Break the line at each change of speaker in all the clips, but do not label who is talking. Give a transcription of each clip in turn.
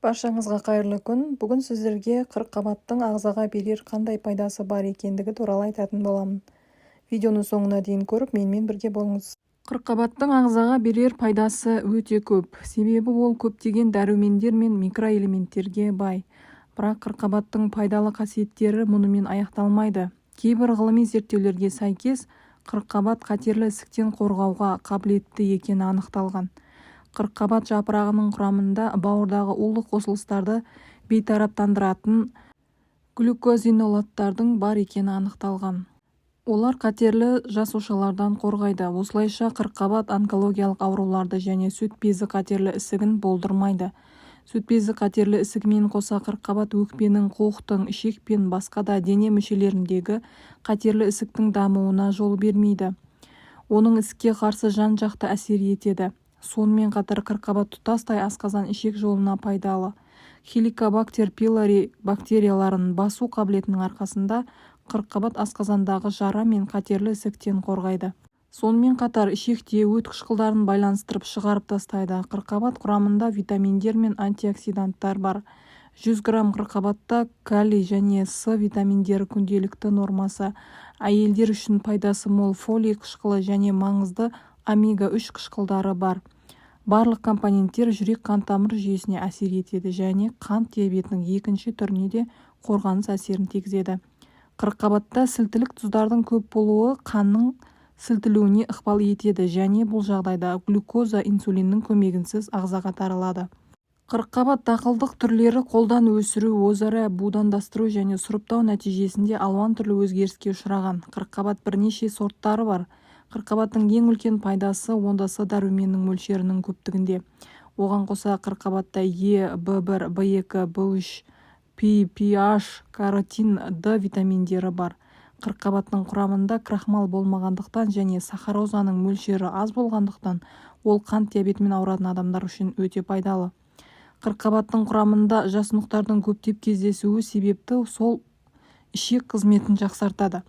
Баршаңызға қайырлы күн. Бүгін сіздерге қырыққабаттың ағзаға берер қандай пайдасы бар екендігі туралы айтатын боламын. Видеоны соңына дейін көріп, менімен бірге болыңыз. Қырыққабаттың ағзаға берер пайдасы өте көп. Себебі ол көптеген дәрумендер мен микроэлементтерге бай. Бірақ қырыққабаттың пайдалы қасиеттері мұнымен аяқталмайды. Кейбір ғылыми зерттеулерге сәйкес, қырыққабат қатерлі ісіктен қорғауға қабілетті екені анықталған. Қырыққабат жапырағының құрамында бауырдағы улы қосылыстарды бейтараптандыратын глюкозинолаттардың бар екені анықталған. Олар қатерлі жасушалардан қорғайды. Осылайша қырыққабат онкологиялық ауруларды және сүт безі қатерлі ісігін болдырмайды. Сүт безі қатерлі ісігімен қоса қырыққабат өкпенің, қуықтың, ішек пен басқа да дене мүшелеріндегі қатерлі ісіктің дамуына жол бермейді. Оның ісікке қарсы жан-жақты әсер етеді. Сонымен қатар қырыққабат тұтастай асқазан ішек жолына пайдалы. Хеликобактер пилори бактерияларын басу қабілетінің арқасында қырыққабат асқазандағы жара мен қатерлі ісіктен қорғайды. Сонымен қатар ішекте өт қышқылдарын байланыстырып шығарып тастайды. Қырыққабат құрамында витаминдер мен антиоксиданттар бар. 100 грамм қырыққабатта калий және С витаминдері күнделікті нормасы. Әйелдер үшін пайдасы мол фолий қышқылы және маңызды омега-3 қышқылдары бар. Барлық компоненттер жүрек-қан-тамыр жүйесіне әсер етеді және қант диабетінің екінші түріне де қорғаныс әсерін тигізеді. Қырыққабатта сілтілік тұздардың көп болуы қанның сілтілуіне ықпал етеді және бұл жағдайда глюкоза инсулиннің көмегінсіз ағзаға таралады. Қырыққабат дақылдық түрлері қолдан өсіру, өзара будандастыру және сұрыптау нәтижесінде алуан түрлі өзгеріске ұшыраған. Қырыққабат бірнеше сорттары бар. Қырыққабаттың ең үлкен пайдасы ондасы дәруменнің мөлшерінің көптігінде. Оған қоса қырыққабатта Е, В1, В2, В3, P, PH, каротин, D витаминдері бар. Қырыққабаттың құрамында крахмал болмағандықтан және сахарозаның мөлшері аз болғандықтан ол қант диабетімен ауыратын адамдар үшін өте пайдалы. Қырыққабаттың құрамында жасұнықтардың көптеп кездесуі себепті сол ішек қызметін жақсартады.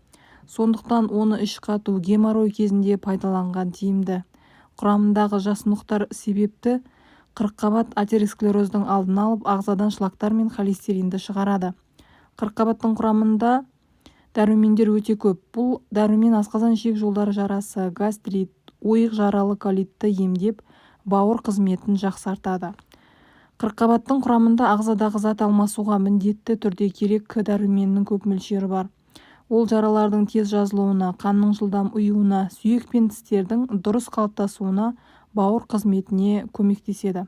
Сондықтан оны іш қату, геморрой кезінде пайдаланған тиімді. Құрамындағы жасұнықтар себепті қырыққабат атеросклероздың алдын алып, ағзадан шлактар мен холестеринді шығарады. Қырыққабаттың құрамында дәрумендер өте көп. Бұл дәрумен асқазан ішек жолдары жарасы, гастрит, ойық жаралы колитті емдеп, бауыр қызметін жақсартады. Қырыққабаттың құрамында ағзадағы зат алмасуға міндетті түрде керек дәруменнің көп мөлшері бар. Ол жаралардың тез жазылуына, қанның жылдам ұюына, сүйек пен тістердің дұрыс қалыптасуына, бауыр қызметіне көмектеседі.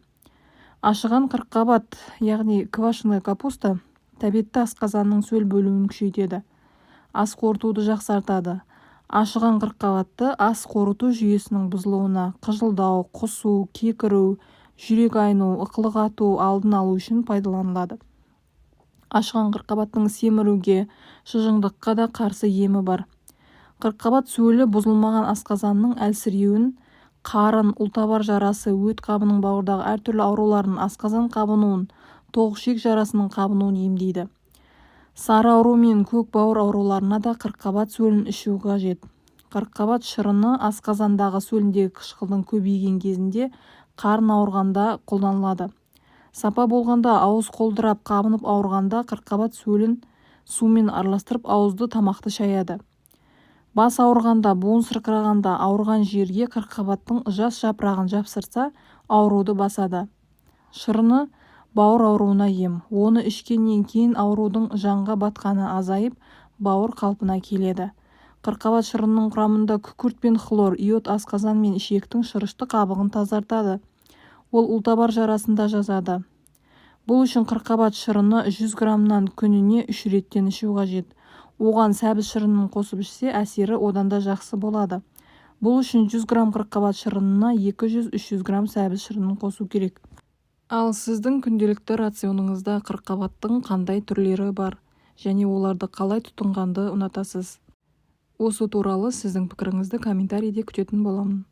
Ашыған қырыққабат, яғни квашеная капуста, тәбетті асқазанның сөл бөлуін күшейтеді. Ас қорытуды жақсартады. Ашыған қырыққабатты ас қорыту жүйесінің бұзылуына, қыжылдау, құсу, кекіру, жүрек айну, ықылық ату алдын алу үшін пайдаланылады. Ашыған қырыққабаттың семіруге, шыжыңдыққа да қарсы емі бар. Қырыққабат сөлі бұзылмаған асқазанның әлсіреуін, қарын, ұлтабар жарасы, өт қабының бауырдағы әртүрлі ауруларын, асқазан қабынуын, тоғышек жарасының қабынуын емдейді. Сары ауру мен көк бауыр ауруларына да қырыққабат сөлін ішу қажет. Қырыққабат шырыны асқазандағы сөліндегі қышқылдың көбейген кезінде қарын ауырғанда қолданылады. Сапа болғанда, ауыз қолдырап, қабынып ауырғанда қырыққабат сөлін сумен араластырып ауызды тамақты шаяды. Бас ауырғанда, буын сырқырағанда ауырған жерге қырыққабаттың жас жапырағын жапсырса, ауруды басады. Шырыны бауыр ауруына ем. Оны ішкеннен кейін аурудың жанға батқаны азайып, бауыр қалпына келеді. Қырыққабат шырынының құрамында күкірт пен хлор, иод асқазан мен ішектің шырышты қабығын тазартады. Ол ұлтабар жарасында жазады. Бұл үшін қырыққабат шырыны 100 граммнан күніне 3 реттен ішу қажет. Оған сәбіз шырынын қосып ішсе, әсері одан да жақсы болады. Бұл үшін 100 грамм қырыққабат шырынына 200-300 грамм сәбіз шырынын қосу керек. Ал сіздің күнделікті рационыңызда қырыққабаттың қандай түрлері бар және оларды қалай тұтынғанды ұнатасыз? Осы туралы сіздің пікіріңізді комментарийде күтетін боламын.